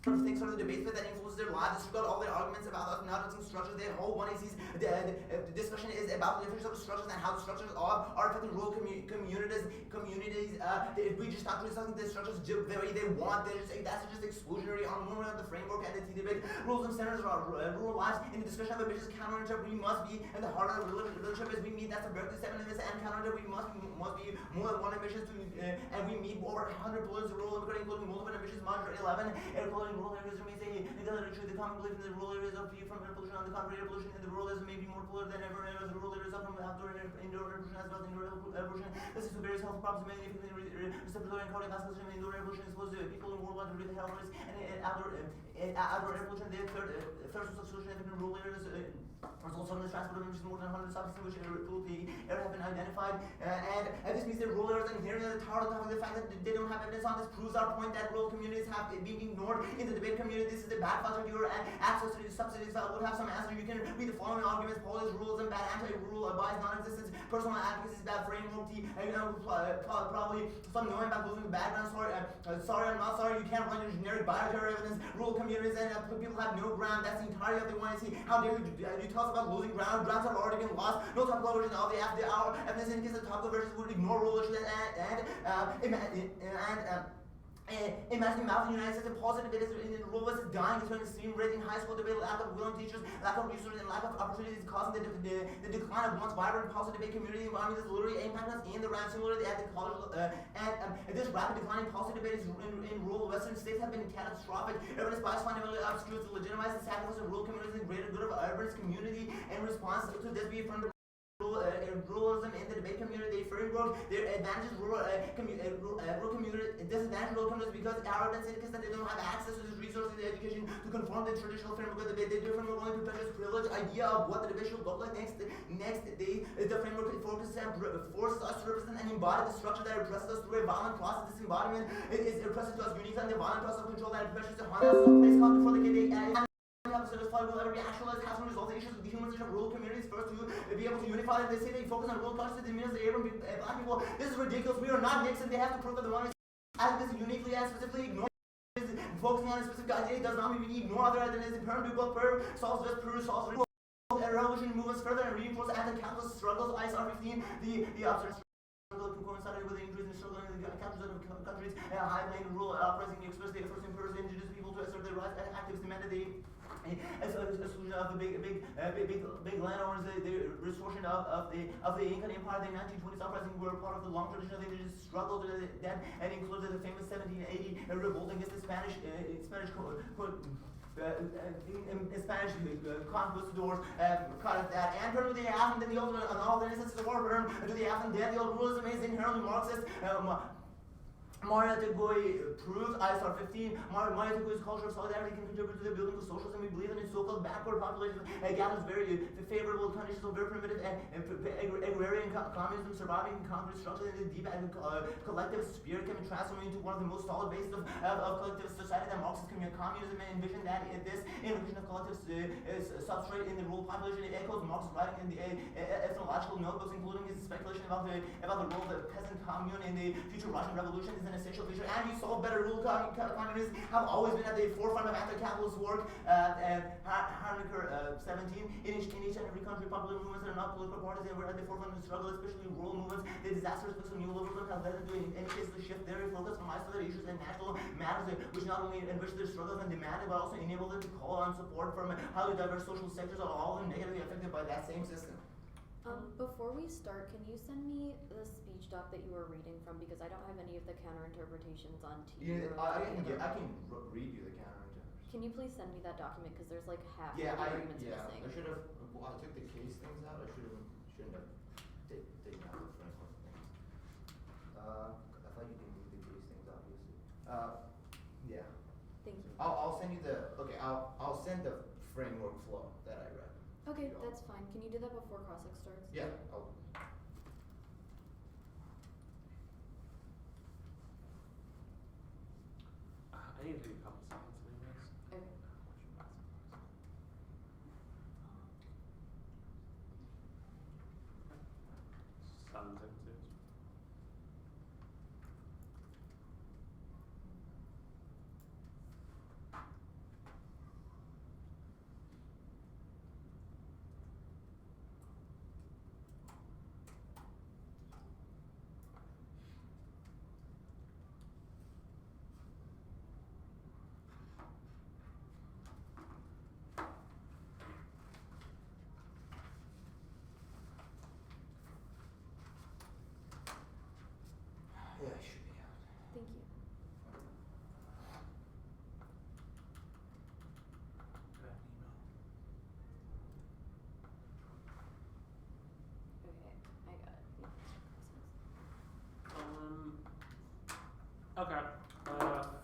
things sort of debates that influence their lives, disregard all their arguments about not using structures. Their whole 180's the discussion is about the different sort of structures and how the structures are affecting rural communities. If we just start criticizing the structures the way they want, that's just exclusionary on one of the framework and the debate. Rules and standards are rural lives. In the discussion of ambitious counterintuitive, we must be in the heart of the relationship as we meet. That's a Berkeley 7 in this and counterintuitive. We must be more than one ambitious and we meet over 100 points of rural immigrant, including multiple ambitious module 11. Including rural areas remains the common belief in the rural areas are free from air pollution. On the contrary, air pollution in the rural areas may be more polluted than ever. The rural areas are from outdoor and indoor air pollution as well as indoor air pollution. This is to various health problems, mainly respiratory and cardiac vascular. Indoor air pollution exposed to people in worldwide with health risks and outdoor air pollution. The third source of solution in rural areas results from the transport of emissions. More than 100 substances which pollute the air have been identified, and this means that rural areas are inherently at the heart of the fact that they don't have evidence on this proves our point that rural communities have been ignored in the debate community. This is a bad factor. Your access to these subsidies would have some answer. You can read the following arguments: policies, rules, and bad anti-rural bias, non-existence, personal advocacy, bad framework. Probably some knowing about losing the background. Sorry, I'm not sorry. You can't run your generic bioterror evidence. Rural communities and people have no ground. That's the entirety of the one. How dare you tell us about losing ground? Grounds have already been lost. No topical version of our evidence indicates that topical versions would ignore rural issues imagine mouth in the United States and positive data in the rural West is dying. It's an extreme rate in high school debate, lack of willing teachers, lack of resources, and lack of opportunities causing the decline of once vibrant positive debate community environment is literally impacting us in the round. Similarly, at the college, this rapid declining policy debate in rural Western states have been catastrophic. Urbanist bias fundamentally obscures to legitimize the sacrifice of rural communities and the greater good of urbanist community. In response to this, we affirm ruralism in the debate community framework. Their advantages rural community disadvantages rural communities because our evidence indicates that they don't have access to these resources in education to conform the traditional framework of the debate. They do framework only perpetuates privilege idea of what the debate should look like. Next the framework focuses and forces us to represent and embody the structure that oppresses us through a violent process. This embodiment is oppressive to us unique and the violent process of control that perpetuates the harm us. So place called before the will ever be actualized has to resolve the issues of dehumanization of rural communities. First, to be able to unify them. They say they focus on rural culture to diminish the Arab black people. This is ridiculous. We are not Nixon. They have to prove that the one is as this uniquely and specifically ignore. Focusing on a specific idea does not mean we ignore other identities. Perm do both. Perm solves this. Perm solves rural. Revolution moves further and reinforces anti-capitalist struggles. ISR 15. The absurd struggle coincided with the increase in struggle in the countries of countries. High plain rural uprising expressed the efforts of indigenous people to assert their rights. Activists demanded as a solution of the big landowners, the restoration of the Incan Empire. The 1920s uprising were part of the long tradition of the indigenous struggle that and included the famous 1780 revolt against the Spanish conquistadors. Cut that and turn to the Afghan, then the old and all the instances of war burn to the Afghan. Then the old rules is inherently Marxist. Maria Tegoy proves ISR 15. Maria Tegoy's culture of solidarity can contribute to the building of socialism. We believe in so-called backward populations gathers very favorable conditions of very primitive and agrarian communism surviving in concrete structures in the deep and collective spirit can be transformed into one of the most solid bases of collectivist society that Marxist communism envisioned. That this innovation of collective substrate in the rural population echoes Marx's writing in the ethnological notebooks, including his speculation about the role of the peasant commune in the future Russian Revolution is an essential feature. And you saw better rural communities have always been at the forefront of anti-capitalist work. Harnicker 17. In each and every country, popular movements that are not political parties, they were at the forefront of the struggle, especially rural movements. The disastrous effects of neoliberalism have led into, in any case, the shift their focus from isolated issues and national matters, which not only enrich their struggles and demanded, but also enable them to call on support from highly diverse social sectors, are all negatively affected by that same system. Before we start, can you send me the speech doc that you were reading from, because I don't have any of the counter interpretations on TV. Yeah, I can read you the counter interpretation. Can you please send me that document, because there's like half the arguments missing. I should have. Well, I took the case things out. I shouldn't have taken out the framework things. I thought you didn't read the case things, obviously. Yeah. Thank you. I'll send you the. Okay, I'll send the framework flow that I read. Okay, that's fine. Can you do that before CrossX starts? Yeah. I need to take a couple seconds to do this. Okay. Okay.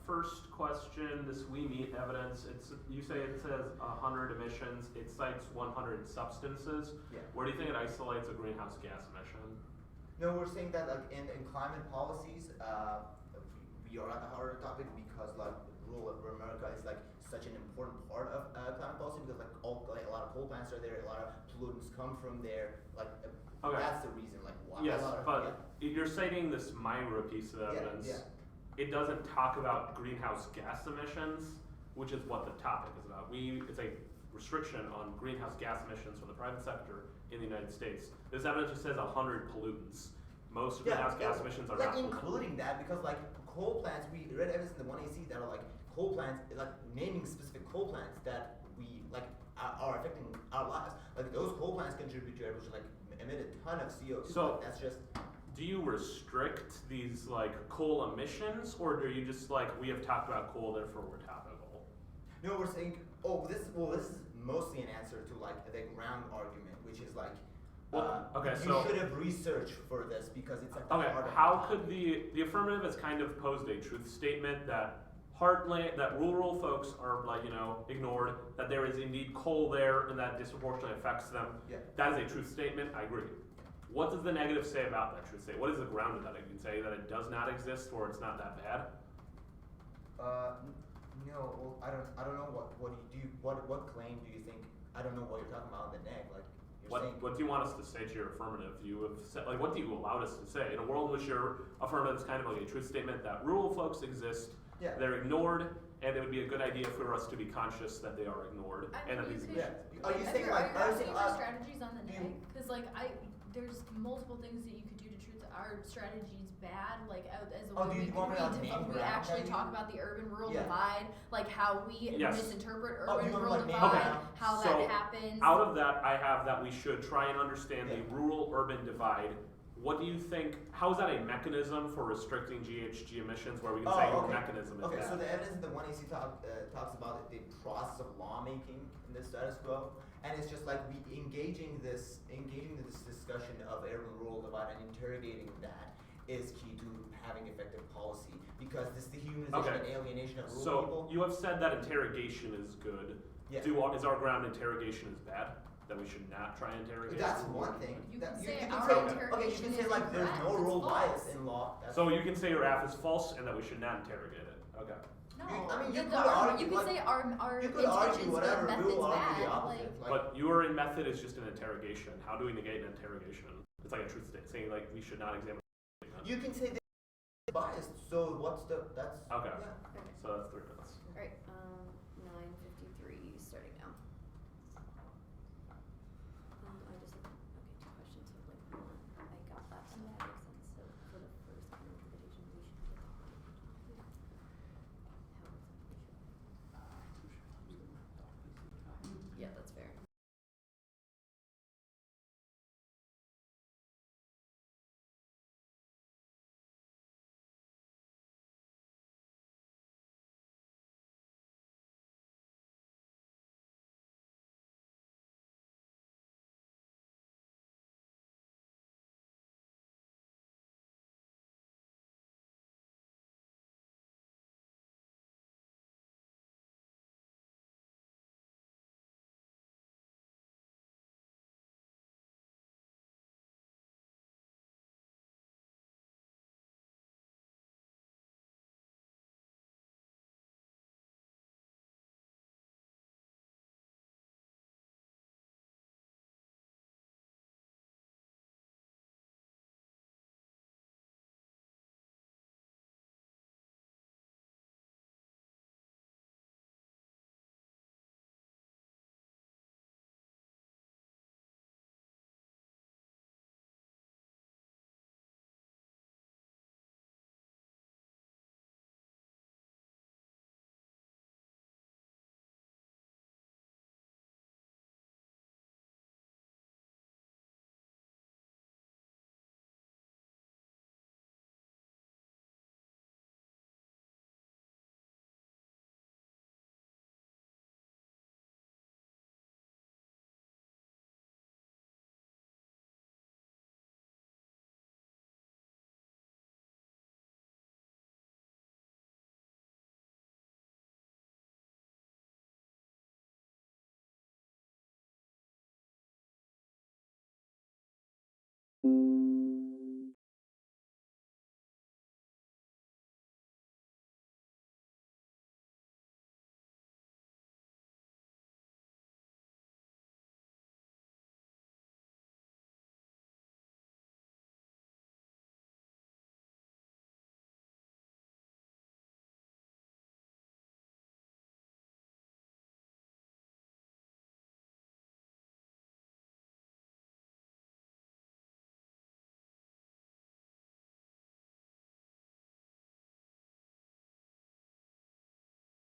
First question, this we meet evidence, you say it says 100 emissions, it cites 100 substances. Yeah. Where do you think it isolates a greenhouse gas emission? No, we're saying that like in climate policies, we are at the heart of the topic because like rural America is like such an important part of climate policy because like a lot of coal plants are there, a lot of pollutants come from there. Like Okay. that's the reason. Like why Yes, a lot of, but you're citing this Myra piece of evidence. Yeah. It doesn't talk about greenhouse gas emissions, which is what the topic is about. It's a restriction on greenhouse gas emissions from the private sector in the United States. This evidence just says 100 pollutants. Most greenhouse gas emissions are like not including that because like coal plants, we read evidence in the 1AC that are like coal plants, like naming specific coal plants that we like are affecting our lives. Like those coal plants contribute to air pollution, like emit a ton of CO2. So like, that's just. do you restrict these like coal emissions, or do you just like we have talked about coal, therefore we're topical? No, we're saying, this is mostly an answer to like the ground argument, which is like, you should have researched for this because it's at the heart of how could the affirmative has kind of posed a truth statement that that rural folks are like, ignored, that there is indeed coal there and that disproportionately affects them. Yeah. That is a truth statement, I agree. What does the negative say about that truth statement? What is the ground of that? I can say that it does not exist or it's not that bad. No, well, I don't know what claim do you think? I don't know what you're talking about in the neg. Like you're saying. What do you want us to say to your affirmative? You have said, like, what do you allow us to say in a world in which your affirmative is kind of like a truth statement that rural folks exist, Yeah. they're ignored, and it would be a good idea for us to be conscious that they are ignored and that these Yeah. Are you Are saying you like? Are you saying strategies on the do neg? you- Because like there's multiple things that you could do to truth. Our strategy's bad. Like as a Oh, way do you want me to name we ground actually maybe? talk about the urban-rural Yeah. divide, like how we Yes. misinterpret Oh, do you want urban-rural me to, like, name divide, ground? how So, that happens. out of that, I have that we should try and understand the Yeah. rural-urban divide. What do you think, how is that a mechanism for restricting GHG emissions where we can say your mechanism is Okay, bad? so the evidence in the 1AC talks about the process of lawmaking in the status quo, and it's just like we engaging this discussion of urban-rural divide and interrogating that is key to having effective policy because this dehumanization and alienation of rural So people. you have said that interrogation is good. Yeah. Is our ground interrogation is bad? That we should not try and interrogate? That's one thing. You That- can say can our say, interrogation okay, you can say is like there's incorrect, no it's rural bias false. in law. That's So you can say your app is false and that we should not interrogate it. Okay. No, I mean, you the could argument- argue, you could like, say our you could argue intentions, whatever, the we method's will argue the bad. opposite. Like, But your method is just an interrogation. How do we negate an interrogation? It's like a truth statement, saying like we should not examine. you can say they're biased. So that's Okay. Yeah. Okay. So that's 3 minutes. Alright, 9:53 starting now. I just, okay, 2 questions, so like one, I got that, so that makes sense, so for the first kind of interpretation, we should get how exactly should. Yeah, that's fair.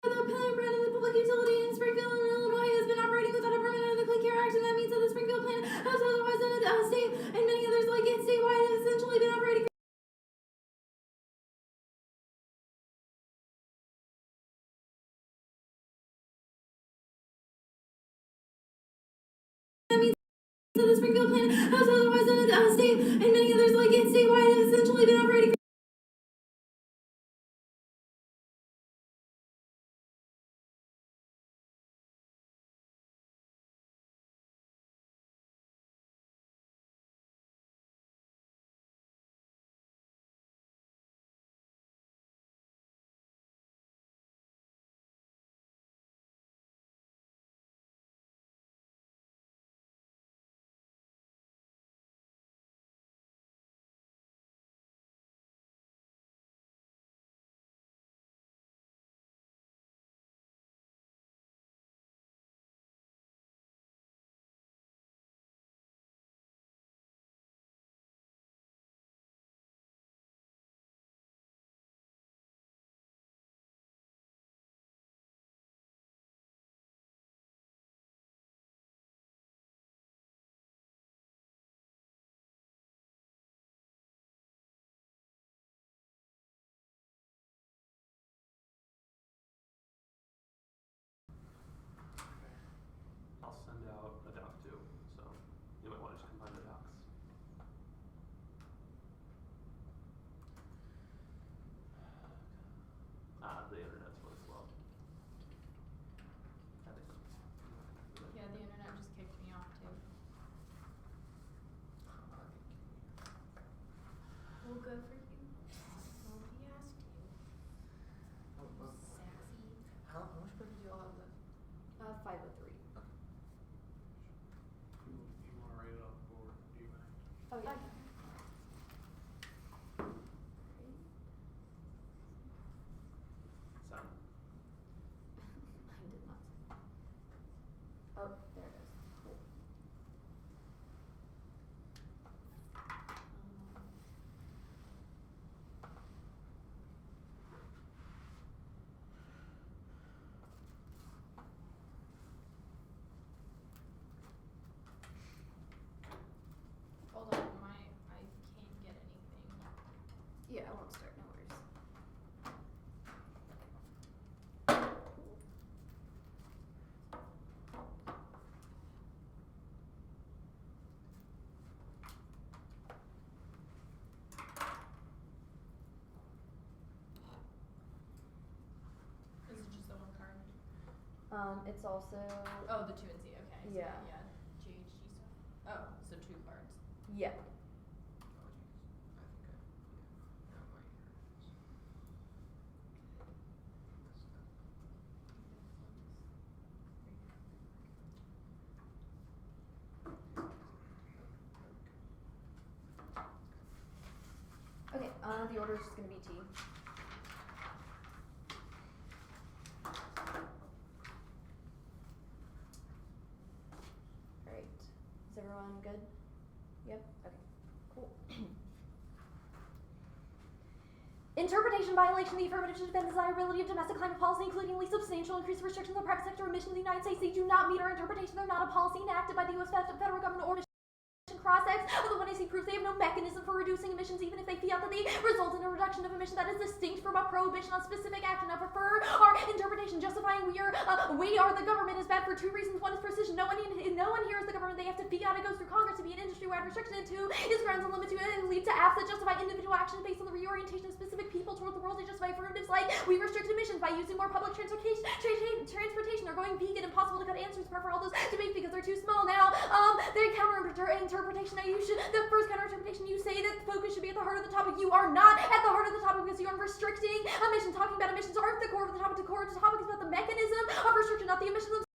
The Pillar Brand of the Public Utility in Springfield, Illinois has been operating without a permit under the Clean Air Act, and that means that the Springfield plant has otherwise state and many others like it statewide have essentially been operating. That means that the Springfield plant has otherwise state and many others like it statewide have essentially been operating. I'll send out a doc too, so you might want to just combine the docs. The internet's really slow. I think so. Yeah, the internet just kicked me off too. Well, good for you. Nobody asked you. Sassy. How much budget do y'all have left? 503. You wanna write it up or do you mind? Oh yeah. Sound. Mine did not. Oh, there it is. Cool. Hold on, I can't get anything. Yeah, I won't start. No worries. Is it just the one card? It's also. Oh, the 2 and Z. Okay. So Yeah. Yeah. GHG stuff. Oh, so 2 cards. Yeah. Okay, the order is just gonna be T. Alright, is everyone good? Yep, okay, cool. Interpretation violation of the affirmative to defend the desirability of domestic climate policy, including at least substantial increased restrictions on private sector emissions in the United States. They do not meet our interpretation. They're not a policy enacted by the U.S. federal government or cross-ex, although when I see proof they have no mechanism for reducing emissions, even if they fiat that they result in a reduction of emission that is distinct from a prohibition on specific action. I prefer our interpretation justifying we are the government is bad for 2 reasons. 1 is precision. No one here is the government. They have to fiat. It goes through Congress to be an industry-wide restriction. And 2 is grounds on limit to lead to acts that justify individual action based on the reorientation of specific people pull toward the world to justify affirmatives like we restrict emissions by using more public transportation or going vegan, impossible to cut answers apart for all those debates because they're too small. Now, the counter-interpretation that the first counter-interpretation, you say that focus should be at the heart of the topic. You are not at the heart of the topic because you are restricting emissions. Talking about emissions aren't the core of the topic. The core of the topic is about the mechanism of restriction, not the emissions themselves.